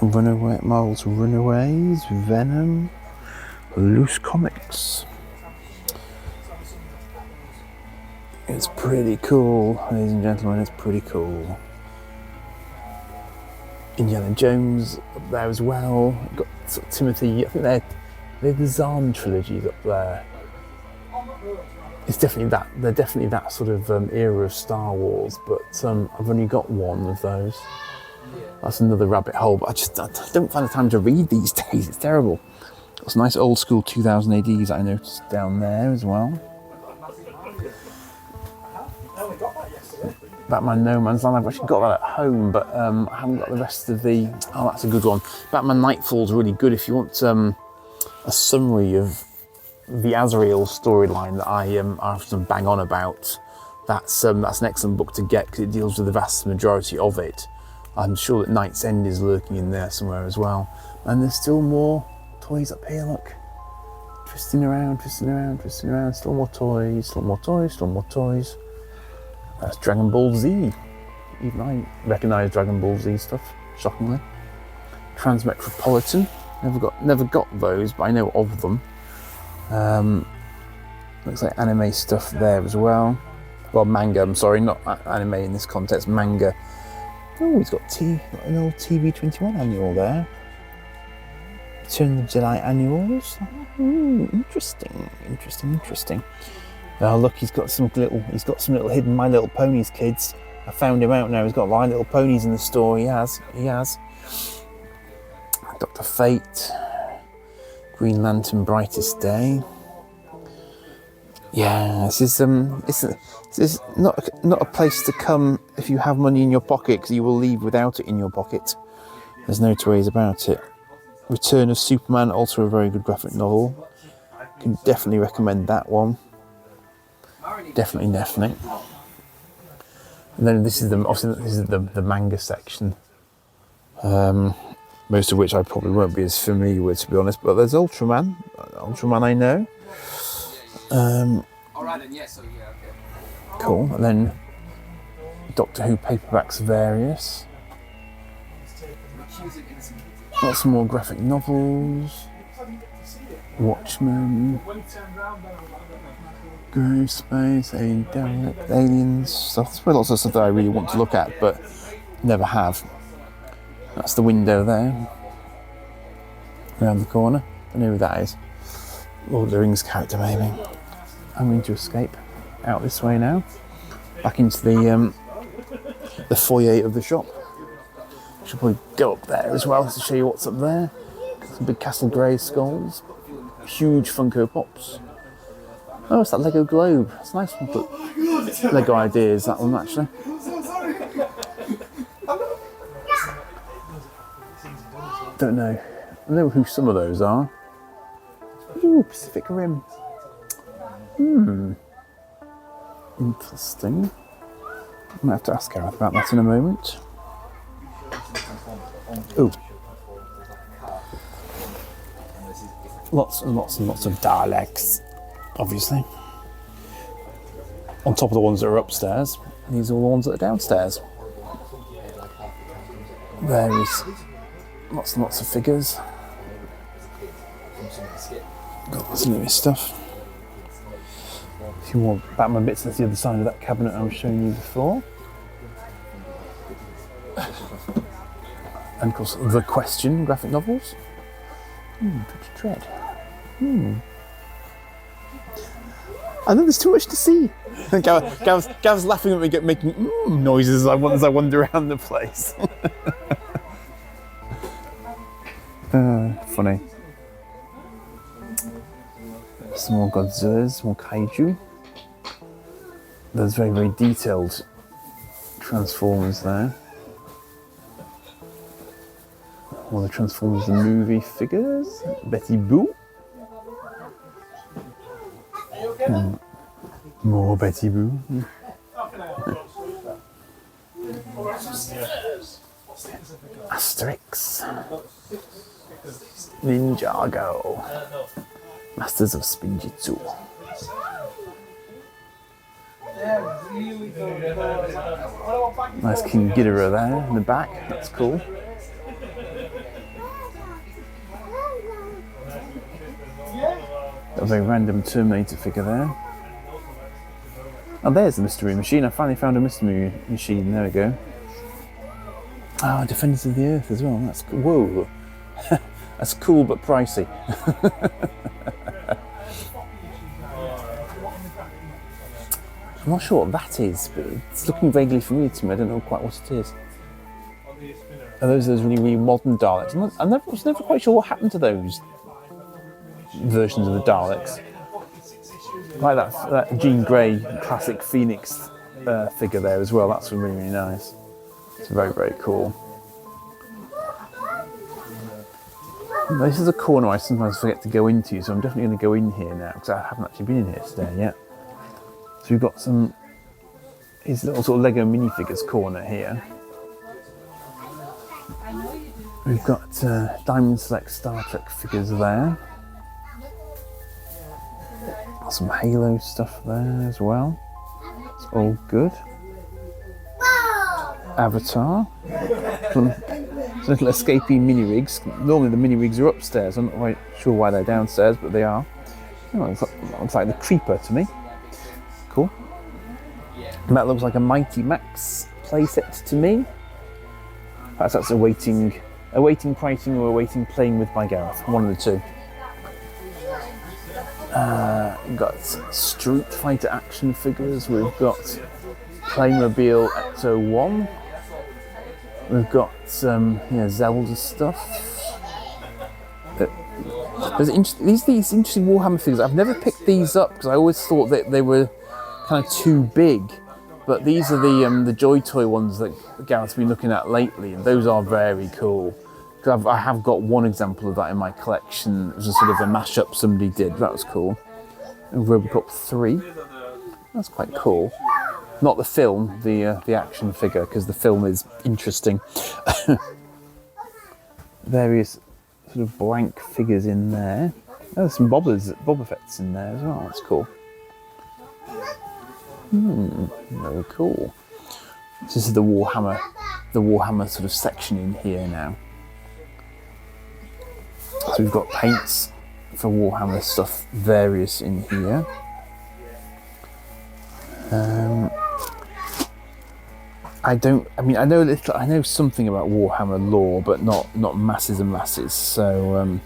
Runaway, Marvel's Runaways, Venom, Loose Comics. It's pretty cool, ladies and gentlemen, it's pretty cool. Indiana Jones up there as well. Got sort of Timothy, I think they're the Zahn trilogies up there. It's definitely that, they're definitely that sort of era of Star Wars, but I've only got one of those. That's another rabbit hole, but I don't find the time to read these days, it's terrible. Got some nice old school 2000 ADs I noticed down there as well. Batman No Man's Land, I've actually got that at home, but I haven't got the rest of the... Oh, that's a good one. Batman Nightfall's really good if you want a summary of the Azrael storyline that I often bang on about. That's an excellent book to get, because it deals with the vast majority of it. I'm sure that Night's End is lurking in there somewhere as well. And there's still more toys up here, look. Twisting around, twisting around, twisting around. Still more toys, still more toys, still more toys. That's Dragon Ball Z. Even I recognise Dragon Ball Z stuff, shockingly. Transmetropolitan. Never got those, but I know of them. Looks like anime stuff there as well. Well, manga, I'm sorry, not anime in this context, manga. Oh, he's got an old TV21 annual there. Return of the Jedi annuals. Ooh, interesting. Oh look, he's got some little hidden My Little Ponies kids. I found him out now. He's got My Little Ponies in the store. He has. Dr. Fate, Green Lantern, Brightest Day. Yeah, this is not a place to come if you have money in your pocket, because you will leave without it in your pocket. There's no two ways about it. Return of Superman, also a very good graphic novel. Can definitely recommend that one. Definitely. And then this is the manga section. Most of which I probably won't be as familiar with, to be honest. But there's Ultraman. Ultraman I know. Cool. And then Doctor Who paperbacks various. Lots more graphic novels. Watchmen. Grey Space, Aliens, stuff. There's lots of stuff that I really want to look at, but never have. That's the window there. Around the corner. Don't know who that is. Lord of the Rings character, maybe. I'm going to escape out this way now. Back into the foyer of the shop. Should probably go up there as well to show you what's up there. Some big Castle Grey skulls. Huge Funko Pops. Oh, it's that Lego globe. It's a nice one. But Lego ideas, that one actually. Don't know. I know who some of those are. Ooh, Pacific Rim. Interesting. I might have to ask Gareth about that in a moment. Ooh. Lots and lots of Daleks, obviously. On top of the ones that are upstairs. These are the ones that are downstairs. There is lots and lots of figures. Got lots of new stuff. A few more Batman bits. That's the other side of that cabinet I was showing you before. And of course, The Question graphic novels. Pretty dread. I know there's too much to see. Gav's laughing at me, making noises as I wander around the place. Funny. Some more Godzillas, more kaiju. There's very, very detailed Transformers there. All the Transformers the movie figures. Betty Boo. More Betty Boo. Asterix. Ninjago. Masters of Spinjitzu. Nice King Ghidorah there in the back. That's cool. Got a very random Terminator figure there. Oh, there's the Mystery Machine. I finally found a Mystery Machine. There we go. Oh, Defenders of the Earth as well. That's cool. Whoa. That's cool but pricey. I'm not sure what that is, but it's looking vaguely familiar to me. I don't know quite what it is. Are those really, really modern Daleks? I was never quite sure what happened to those versions of the Daleks. Like that Jean Grey classic Phoenix figure there as well. That's really, really nice. It's very, very cool. This is a corner I sometimes forget to go into, so I'm definitely going to go in here now because I haven't actually been in here today yet. So we've got his little sort of Lego minifigures corner here. We've got Diamond Select Star Trek figures there. Got some Halo stuff there as well. It's all good. Avatar. Some little escapee mini rigs. Normally the mini rigs are upstairs. I'm not quite sure why they're downstairs, but they are. Oh, looks like the Creeper to me. Cool. And that looks like a Mighty Max playset to me. Perhaps that's awaiting fighting or awaiting playing with by Gareth. One of the two. We've got Street Fighter action figures. We've got Playmobil Ecto-1. We've got Zelda stuff. There's these interesting Warhammer figures. I've never picked these up because I always thought that they were kind of too big. But these are the Joy Toy ones that Gareth's been looking at lately, and those are very cool. I have got one example of that in my collection. It was a sort of a mashup somebody did. That was cool. And Robocop 3. That's quite cool. Not the film, the action figure, because the film is interesting. Various sort of blank figures in there. Oh, there's some Boba Fett's in there as well. That's cool. Very cool. This is the Warhammer sort of section in here now. So we've got paints for Warhammer stuff, various in here. I know something about Warhammer lore, but not masses and masses. So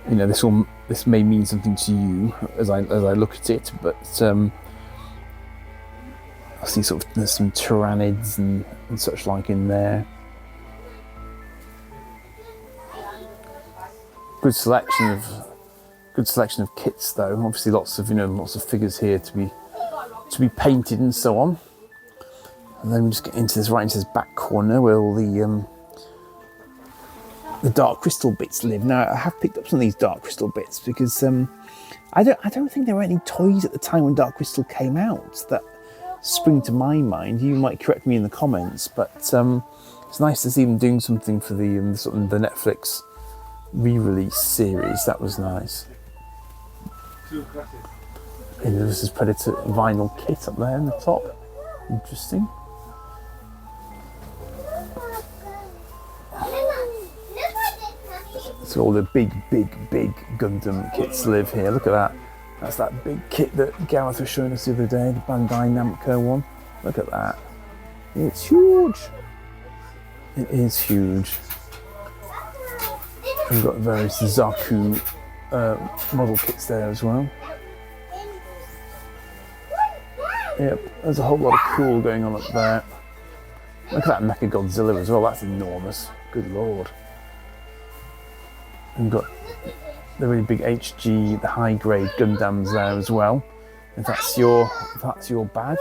this may mean something to you as I look at it, but I see sort of there's some Tyrannids and such like in there. Good selection of kits though. Obviously lots of figures here to be painted and so on. And then we just get into this back corner where all the Dark Crystal bits live. Now I have picked up some of these Dark Crystal bits because I don't think there were any toys at the time when Dark Crystal came out that spring to my mind. You might correct me in the comments, but it's nice to see them doing something for the sort of the Netflix re-release series. That was nice. And there's this Predator vinyl kit up there in the top. Interesting. So all the big Gundam kits live here. Look at that. That's that big kit that Gareth was showing us the other day, the Bandai Namco one. Look at that. It's huge. It is huge. We've got various Zaku model kits there as well. Yep, there's a whole lot of cool going on up there. Look at that Mechagodzilla as well, that's enormous. Good lord. We've got the really big HG, the high grade Gundams there as well. If that's your bag.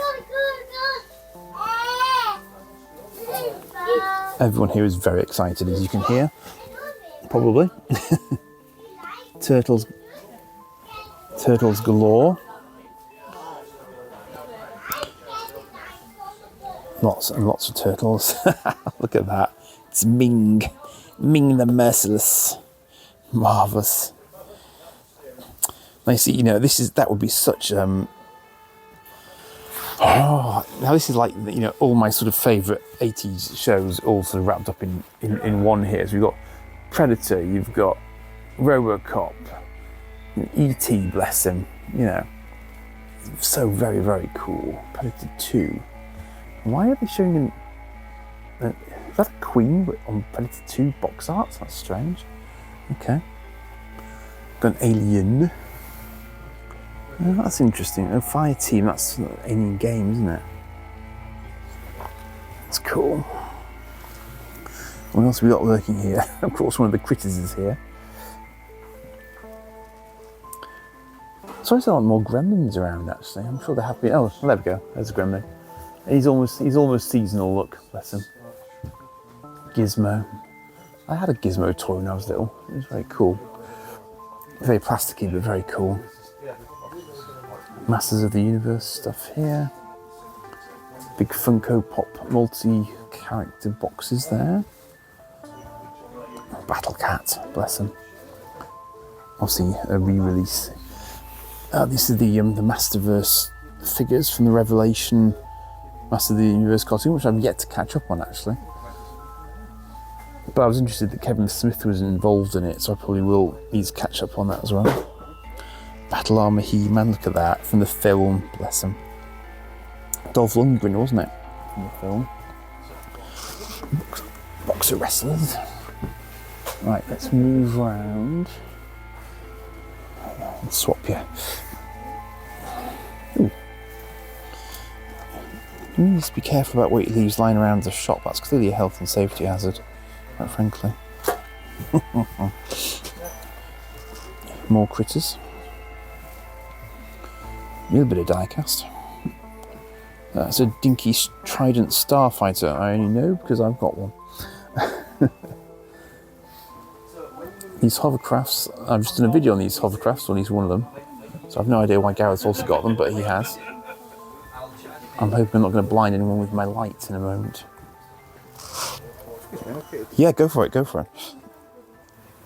Everyone here is very excited, as you can hear. Probably. Turtles galore. Lots and lots of turtles. Look at that. It's Ming the Merciless. Marvellous. I see, that would be such now this is like, all my sort of favourite 80s shows all sort of wrapped up in one here. So we've got Predator, you've got Robocop, E.T., bless him, so very, very cool. Predator 2. Why are they showing him? Is that a Queen on Predator 2 box art? That's strange. Okay. Got an Alien. Oh, that's interesting. A Fire Team, that's Alien game, isn't it? That's cool. What else have we got lurking here? Of course, one of the critters is here. Sorry, there's a lot more gremlins around, actually. I'm sure there have been. Oh, there we go. There's a gremlin. He's almost seasonal look, bless him. Gizmo. I had a Gizmo toy when I was little. It was very cool. Very plasticky, but very cool. Masters of the Universe stuff here. Big Funko Pop multi-character boxes there. Battle Cat, bless him. Obviously a re-release. This is the Masterverse figures from the Revelation Master of the Universe cartoon, which I've yet to catch up on actually. But I was interested that Kevin Smith was involved in it, so I probably will need to catch up on that as well. Battle Armor He-Man, look at that, from the film, bless him. Dolph Lundgren, wasn't it? From the film. boxer wrestlers. Right, let's move around and swap you. Ooh. You need to be careful about what you leave lying around the shop. That's clearly a health and safety hazard, quite frankly. More critters. A little bit of die-cast. That's a dinky trident starfighter. I only know because I've got one. These hovercrafts, I've just done a video on these hovercrafts, or at least one of them. So I've no idea why Gareth's also got them, but he has. I'm hoping I'm not going to blind anyone with my lights in a moment. Yeah, go for it, go for it.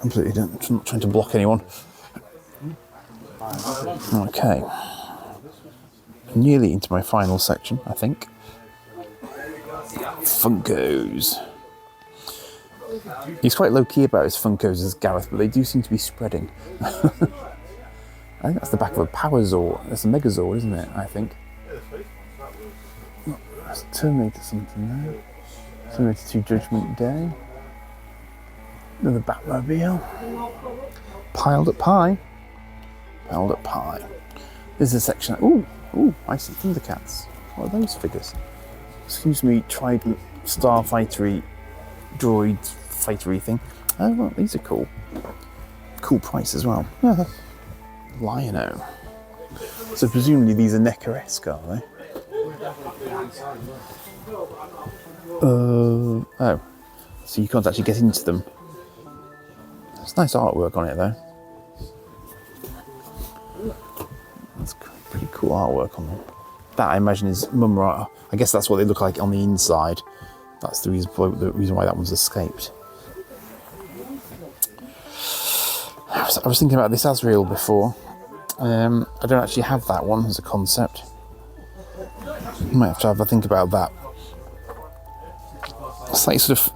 Completely don't, I'm not trying to block anyone. Okay. Nearly into my final section, I think. Funkos. He's quite low-key about his Funkos as Gareth, but they do seem to be spreading. I think that's the back of a Power Zord. That's a Megazord, isn't it? I think. That's Terminator something there. Terminator 2 Judgment Day. Another Batmobile. Piled up pie. Piled up pie. This is a section. Ooh, I see Thundercats. What are those figures? Excuse me, Trident Starfightery droid fightery thing. Oh, well, these are cool. Cool price as well. Lion-O. So presumably these are NECA-esque, are they? Oh. So you can't actually get into them. There's nice artwork on it though. That's pretty cool artwork on them. That I imagine is Mumra. I guess that's what they look like on the inside. That's the reason why that one's escaped. I was thinking about this Azrael before. I don't actually have that one as a concept. Might have to have a think about that. It's like sort of,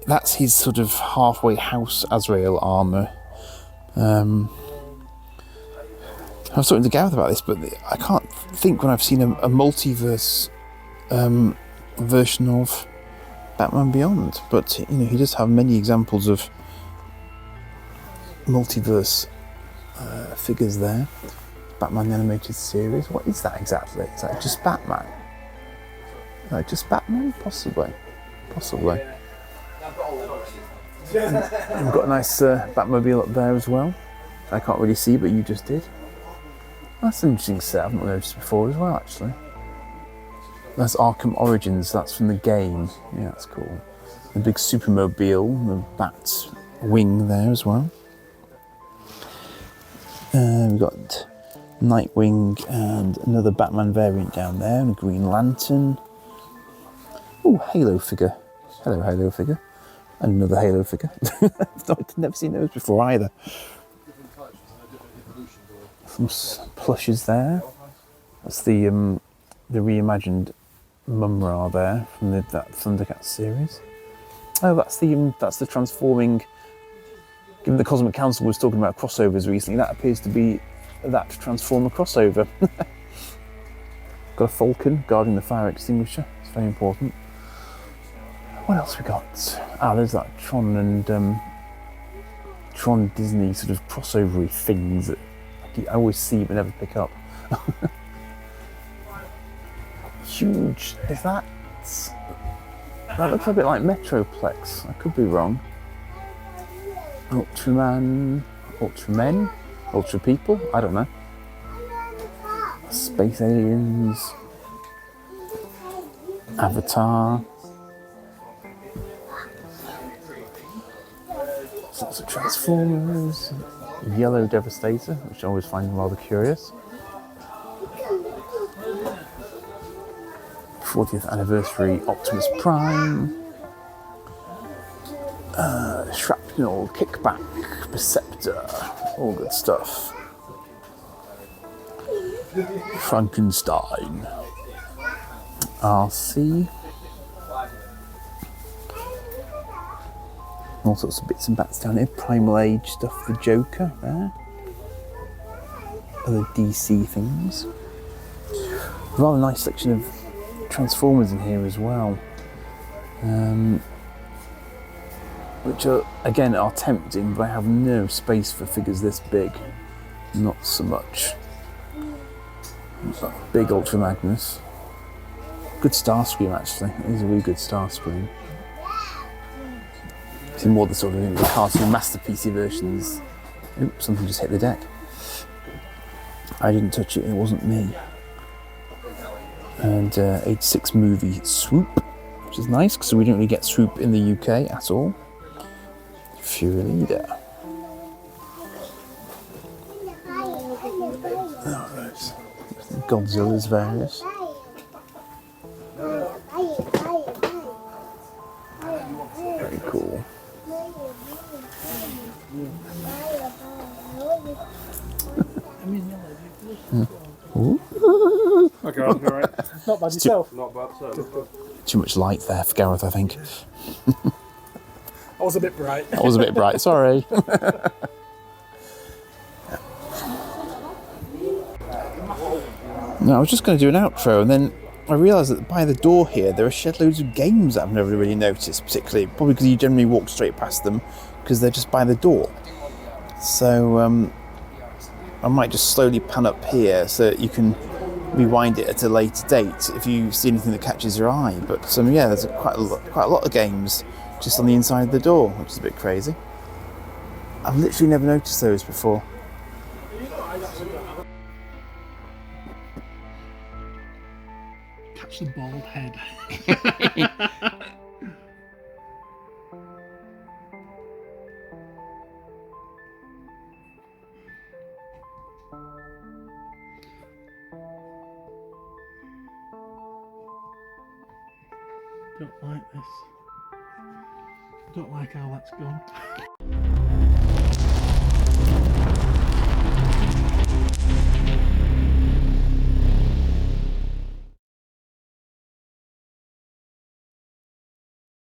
that's his sort of halfway house Azrael armour. I was talking to Gareth about this, but I can't think when I've seen a multiverse version of Batman Beyond. But you know, he does have many examples of multiverse figures there. Batman the Animated Series. What is that exactly? Is that just Batman? Just Batman? Possibly. Possibly. We've got a nice Batmobile up there as well. I can't really see, but you just did. That's an interesting set. I've not noticed before as well, actually. That's Arkham Origins. That's from the game. Yeah, that's cool. The big Supermobile, the Bat wing there as well. We've got Nightwing and another Batman variant down there, and a Green Lantern. Oh, Halo figure. Hello, Halo figure. And another Halo figure. I've never seen those before either. Some plushes there. That's the reimagined Mumra there from that Thundercats series. Oh, that's the transforming. Given the Cosmic Council was talking about crossovers recently, that appears to be that Transformer crossover. Got a Falcon guarding the fire extinguisher. It's very important. What else we got? There's that Tron and Tron Disney sort of crossovery things that I always see but never pick up. Huge. Is that? That looks a bit like Metroplex. I could be wrong. Ultraman, Ultramen, Ultra People. I don't know. Space aliens. Avatar. Lots of Transformers. Yellow Devastator, which I always find rather curious. 40th anniversary Optimus Prime. Shrapnel, Kickback, Perceptor, all good stuff. Frankenstein. RC. All sorts of bits and bats down here. Primal Age stuff, the Joker there. Other DC things. Rather nice selection of Transformers in here as well. which are again are tempting, but I have no space for figures this big. Not so much. Big Ultra Magnus. Good Starscream actually. It is a really good Starscream. See more the sort of the cartoon masterpiecey versions. Oops, something just hit the deck. I didn't touch it, it wasn't me. And 86 movie Swoop, which is nice because we don't really get Swoop in the UK at all. Fury Leader. Oh, those. Godzilla's various. Very cool. Okay, all right. Not bad yourself. Not bad, so. Too much light there for Gareth, I think. I was a bit bright. That was a bit bright, sorry. No, I was just going to do an outro, and then I realised that by the door here there are shed loads of games that I've never really noticed, particularly, probably because you generally walk straight past them because they're just by the door. So I might just slowly pan up here so that you can rewind it at a later date if you see anything that catches your eye. But yeah, there's quite a lot of games just on the inside of the door, which is a bit crazy. I've literally never noticed those before. Catch the bald head. Don't like this. Don't like how that's gone.